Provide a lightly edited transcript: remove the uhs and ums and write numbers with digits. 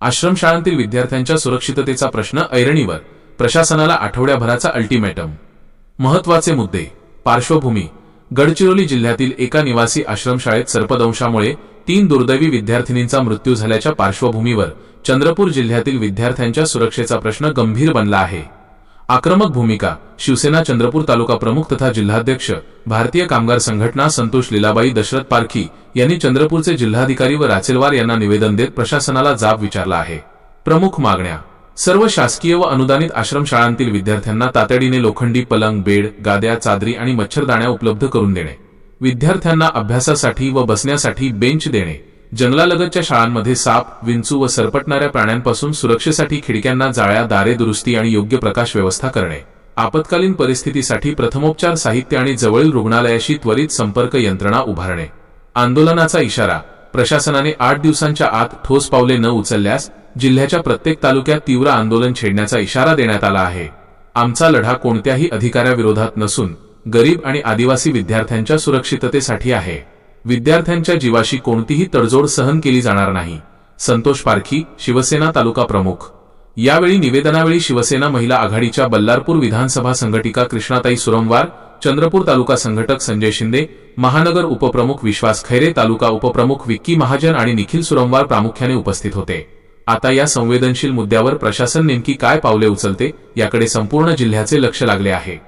आश्रमशाळांतील विद्यार्थ्यांच्या सुरक्षिततेचा प्रश्न ऐरणीवर, प्रशासनाला आठवड्याभराचा अल्टिमेटम। महत्त्वाचे मुद्दे। पार्श्वभूमी। गडचिरोली जिल्ह्यातील एका निवासी आश्रमशाळेत सर्पदंशामुळे 3 दुर्दैवी विद्यार्थिनींचा मृत्यू झाल्याच्या पार्श्वभूमीवर चंद्रपूर जिल्ह्यातील विद्यार्थ्यांच्या सुरक्षेचा प्रश्न गंभीर बनला आहे। आक्रमक भूमिका। शिवसेना चंद्रपूर तालुका प्रमुख तथा जिल्हाध्यक्ष भारतीय कामगार संघटना संतोष लीलाबाई दशरथ पारखी यांनी चंद्रपूरचे जिल्हाधिकारी व राचेलवार यांना निवेदन देत प्रशासनाला जाब विचारला आहे। प्रमुख मागण्या। सर्व शासकीय व अनुदानित आश्रमशाळांतील विद्यार्थ्यांना तातडीने लोखंडी पलंग, बेड, गाद्या, चादरी आणि मच्छरदाण्या उपलब्ध करून देणे। विद्यार्थ्यांना अभ्यासासाठी व बसण्यासाठी बेंच देणे। जंगलालगतच्या शाळांमध्ये साप, विंचू व सरपटणाऱ्या प्राण्यांपासून सुरक्षेसाठी खिडक्यांना जाळ्या, दारे दुरुस्ती आणि योग्य प्रकाश व्यवस्था करणे। आपत्कालीन परिस्थितीसाठी प्रथमोपचार साहित्य आणि जवळील रुग्णालयाशी त्वरित संपर्क यंत्रणा उभारणे। आंदोलनाचा इशारा। प्रशासनाने 8 दिवसांच्या आत ठोस पावले न उचलल्यास जिल्ह्याच्या प्रत्येक तालुक्यात तीव्र आंदोलन छेडण्याचा इशारा देण्यात आला आहे। आमचा लढा कोणत्याही अधिकाऱ्याविरोधात नसून गरीब आणि आदिवासी विद्यार्थ्यांच्या सुरक्षिततेसाठी आहे। विद्यार्थ्यांच्या जीवाशी कोणतीही तडजोड सहन केली जाणार नाही। संतोष पारखी, शिवसेना तालुका प्रमुख। यावेळी निवेदनावेळी शिवसेना महिला आघाडीच्या बल्लारपूर विधानसभा संघटिका कृष्णाताई सुरमवार, चंद्रपूर तालुका संघटक संजय शिंदे, महानगर उपप्रमुख विश्वास खैरे, तालुका उपप्रमुख विक्की महाजन आणि निखिल सुरमवार प्रामुख्याने उपस्थित होते। आता या संवेदनशील मुद्द्यावर प्रशासन नेमकी काय पावले उचलते याकडे संपूर्ण जिल्ह्याचे लक्ष लागले आहे।